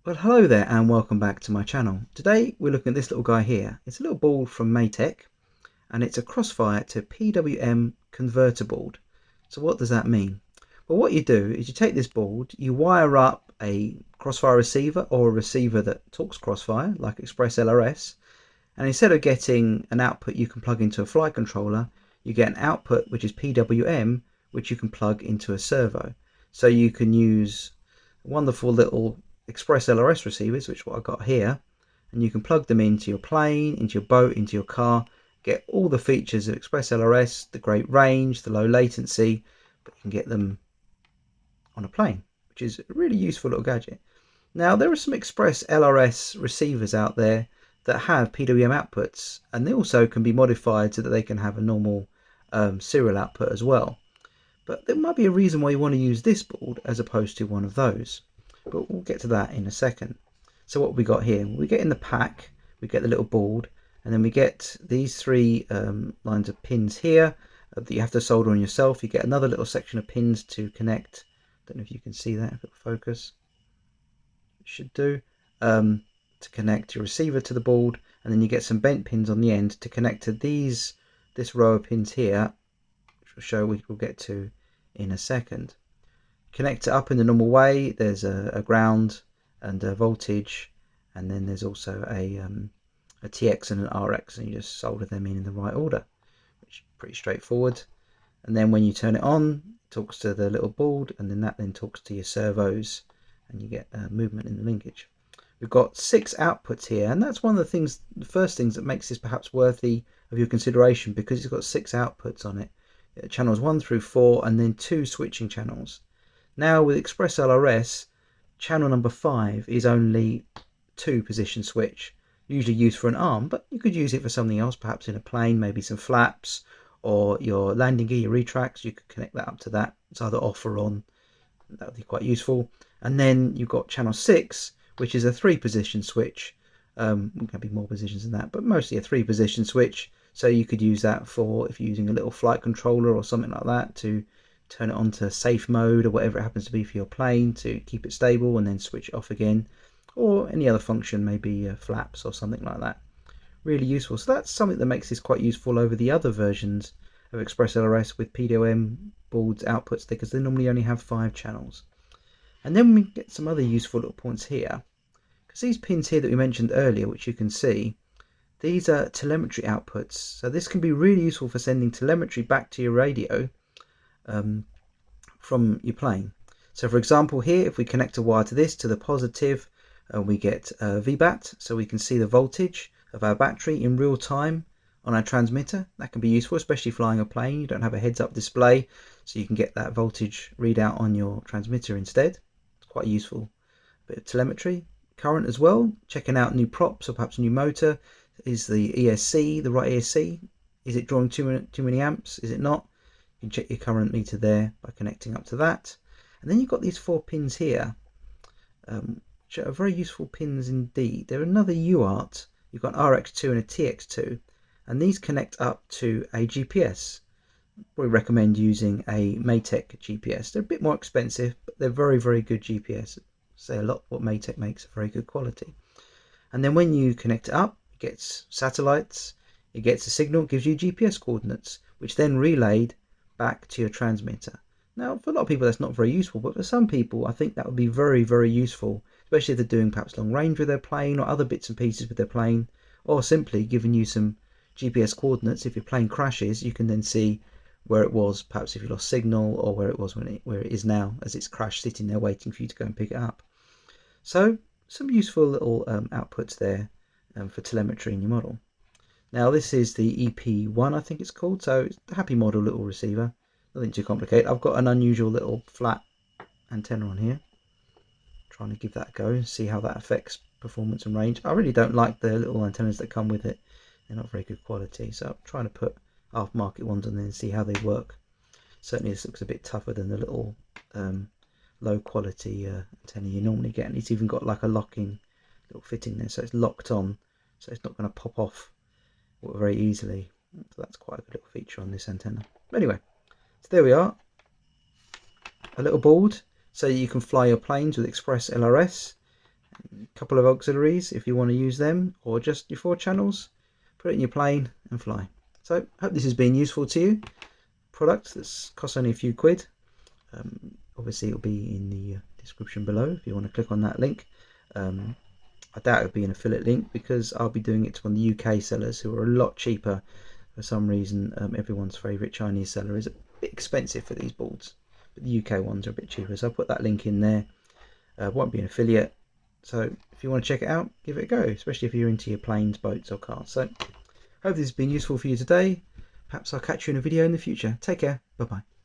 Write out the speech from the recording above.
Well, hello there and welcome back to my channel. Today we're looking at this little guy here. It's a little board from Matek and it's a crossfire to PWM converter board. So what does that mean? Well, what you do is you take this board, you wire up a crossfire receiver or a receiver that talks crossfire like Express LRS, and instead of getting an output you can plug into a flight controller, you get an output which is PWM which you can plug into a servo. So you can use wonderful little Express LRS receivers, which is what I've got here, and you can plug them into your plane, into your boat, into your car, get all the features of Express LRS, the great range, the low latency, but you can get them on a plane, which is a really useful little gadget. Now there are some Express LRS receivers out there that have PWM outputs, and they also can be modified so that they can have a normal serial output as well. But there might be a reason why you want to use this board as opposed to one of those. But we'll get to that in a second. So what we got here, we get in the pack, we get the little board, and then we get these three lines of pins here that you have to solder on yourself. You get another little section of pins to connect. Don't know if you can see that, if it'll focus. It should do. To connect your receiver to the board, and then you get some bent pins on the end to connect to this row of pins here, which will show we'll get to in a second. Connect it up in the normal way. There's a ground and a voltage, and then there's also a TX and an RX, and you just solder them in the right order, which is pretty straightforward. And then when you turn it on, it talks to the little board, and then that then talks to your servos, and you get movement in the linkage. We've got 6 outputs here, and that's one of the first things that makes this perhaps worthy of your consideration, because it's got 6 outputs on it. Channels 1 through 4, and then 2 switching channels. Now with Express LRS, channel number 5 is only 2 position switch, usually used for an arm, but you could use it for something else, perhaps in a plane, maybe some flaps, or your landing gear, your retracts. You could connect that up to that. It's either off or on. That would be quite useful. And then you've got channel 6, which is a 3 position switch. There can be more positions than that, but mostly a 3 position switch. So you could use that for, if you're using a little flight controller or something like that, to turn it on to safe mode or whatever it happens to be for your plane to keep it stable, and then switch it off again, or any other function, maybe flaps or something like that. Really useful. So that's something that makes this quite useful over the other versions of Express LRS with PWM boards outputs, because they normally only have 5 channels. And then we get some other useful little points here, because these pins here that we mentioned earlier, which you can see, these are telemetry outputs. So this can be really useful for sending telemetry back to your radio from your plane. So for example here, if we connect a wire to this, to the positive, we get VBAT, so we can see the voltage of our battery in real time on our transmitter. That can be useful, especially flying a plane. You don't have a heads-up display, so you can get that voltage readout on your transmitter instead. It's quite a useful bit of telemetry. Current as well, checking out new props or perhaps new motor. Is the ESC the right ESC? Is it drawing too many amps? Is it not? You can check your current meter there by connecting up to that. And then you've got these 4 pins here, which are very useful pins indeed. They're another UART. You've got an RX2 and a TX2, and these connect up to a GPS. We recommend using a Matek GPS. They're a bit more expensive, but they're very, very good GPS. Say a lot what Matek makes, a very good quality. And then when you connect it up, it gets satellites, it gets a signal, gives you GPS coordinates, which then relayed back to your transmitter. Now for a lot of people that's not very useful, but for some people I think that would be very, very useful, especially if they're doing perhaps long range with their plane or other bits and pieces with their plane, or simply giving you some GPS coordinates. If your plane crashes, you can then see where it was, perhaps if you lost signal, or where it was where it is now as it's crashed, sitting there waiting for you to go and pick it up. So some useful little outputs there for telemetry in your model. Now this is the EP1, I think it's called, so it's a happy model little receiver, nothing too complicated. I've got an unusual little flat antenna on here, trying to give that a go and see how that affects performance and range. I really don't like the little antennas that come with it, they're not very good quality, so I'm trying to put aftermarket ones on there and see how they work. Certainly this looks a bit tougher than the little low quality antenna you normally get, and it's even got like a locking little fitting there, so it's locked on, so it's not going to pop off very easily. So that's quite a good little feature on this antenna. But anyway, so there we are, a little board so you can fly your planes with Express LRS, A couple of auxiliaries if you want to use them, or just your 4 channels. Put it in your plane and fly. So hope this has been useful to you. Product that's costs only a few quid. Obviously it'll be in the description below if you want to click on that link. I doubt it'll be an affiliate link because I'll be doing it to one of the UK sellers who are a lot cheaper. For some reason, everyone's favourite Chinese seller is a bit expensive for these boards, but the UK ones are a bit cheaper. So I'll put that link in there. Won't be an affiliate. So if you want to check it out, give it a go, especially if you're into your planes, boats or cars. So hope this has been useful for you today. Perhaps I'll catch you in a video in the future. Take care. Bye bye.